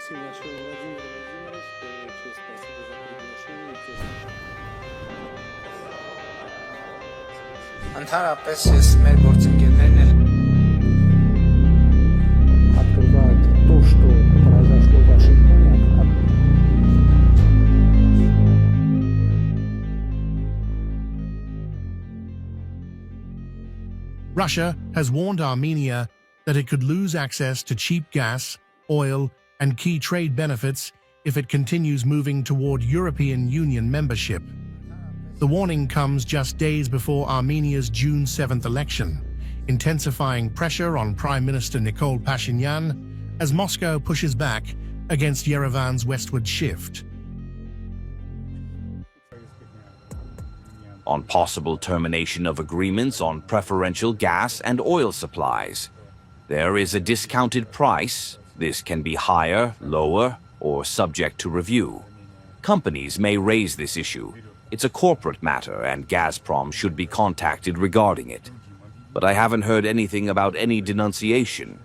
Большое, Владимир Владимирович. Большое спасибо за приглашение. Ընդհանրապես ես մեր գործընկերներն էլ Открывает то, что произошло в Вашингтоне. Russia has warned Armenia that it could lose access to cheap gas, oil, and key trade benefits if it continues moving toward European Union membership. The warning comes just days before Armenia's June 7th election, intensifying pressure on Prime Minister Nikol Pashinyan as Moscow pushes back against Yerevan's westward shift. On possible termination of agreements on preferential gas and oil supplies. There is a discounted price. This can be higher, lower, or subject to review. Companies may raise this issue. It's a corporate matter, and Gazprom should be contacted regarding it. But I haven't heard anything about any denunciation.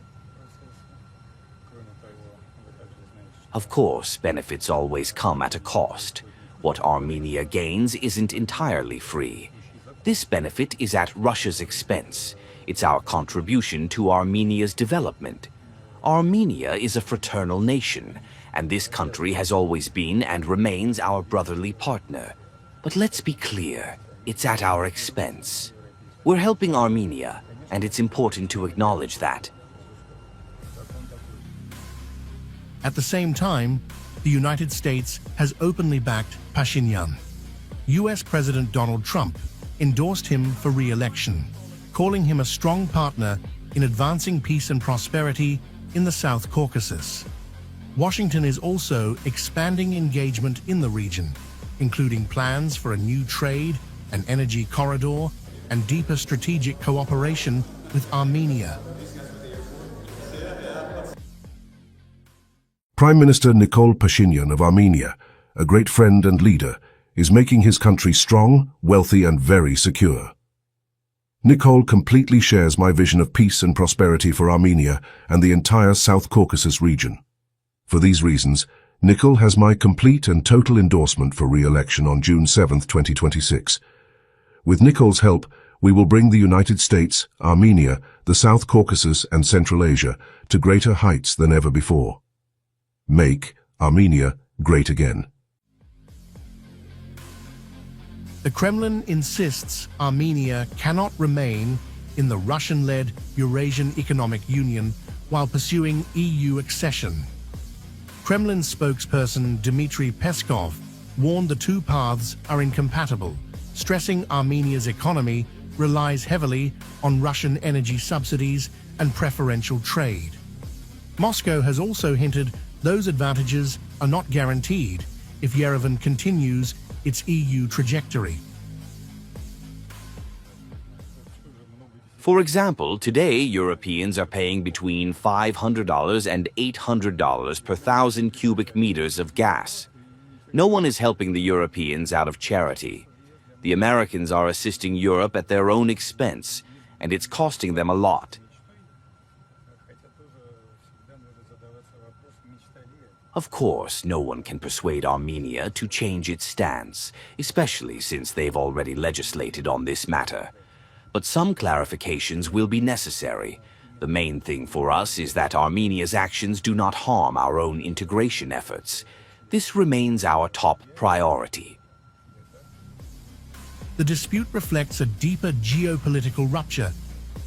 Of course, benefits always come at a cost. What Armenia gains isn't entirely free. This benefit is at Russia's expense. It's our contribution to Armenia's development. Armenia is a fraternal nation, and this country has always been and remains our brotherly partner. But let's be clear, it's at our expense. We're helping Armenia, and it's important to acknowledge that. At the same time, the United States has openly backed Pashinyan. US President Donald Trump endorsed him for re-election, calling him a strong partner in advancing peace and prosperity in the South Caucasus. Washington is also expanding engagement in the region, including plans for a new trade and energy corridor and deeper strategic cooperation with Armenia. Prime Minister Nikol Pashinyan of Armenia, a great friend and leader, is making his country strong, wealthy, and very secure. Nikol completely shares my vision of peace and prosperity for Armenia and the entire South Caucasus region. For these reasons, Nikol has my complete and total endorsement for re-election on June 7, 2026. With Nikol's help, we will bring the United States, Armenia, the South Caucasus, and Central Asia to greater heights than ever before. Make Armenia great again. The Kremlin insists Armenia cannot remain in the Russian-led Eurasian Economic Union while pursuing EU accession. Kremlin spokesperson Dmitry Peskov warned the two paths are incompatible, stressing Armenia's economy relies heavily on Russian energy subsidies and preferential trade. Moscow has also hinted those advantages are not guaranteed if Yerevan continues its EU trajectory. For example, today Europeans are paying between $500 and $800 per 1,000 cubic meters of gas. No one is helping the Europeans out of charity. The Americans are assisting Europe at their own expense, and it's costing them a lot. Of course, no one can persuade Armenia to change its stance, especially since they've already legislated on this matter. But some clarifications will be necessary. The main thing for us is that Armenia's actions do not harm our own integration efforts. This remains our top priority. The dispute reflects a deeper geopolitical rupture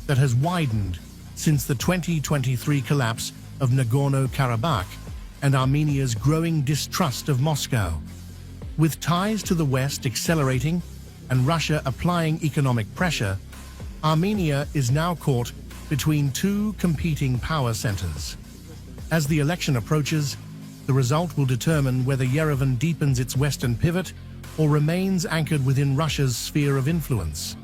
that has widened since the 2023 collapse of Nagorno-Karabakh and Armenia's growing distrust of Moscow. With ties to the West accelerating and Russia applying economic pressure, Armenia is now caught between two competing power centers. As the election approaches, the result will determine whether Yerevan deepens its Western pivot or remains anchored within Russia's sphere of influence.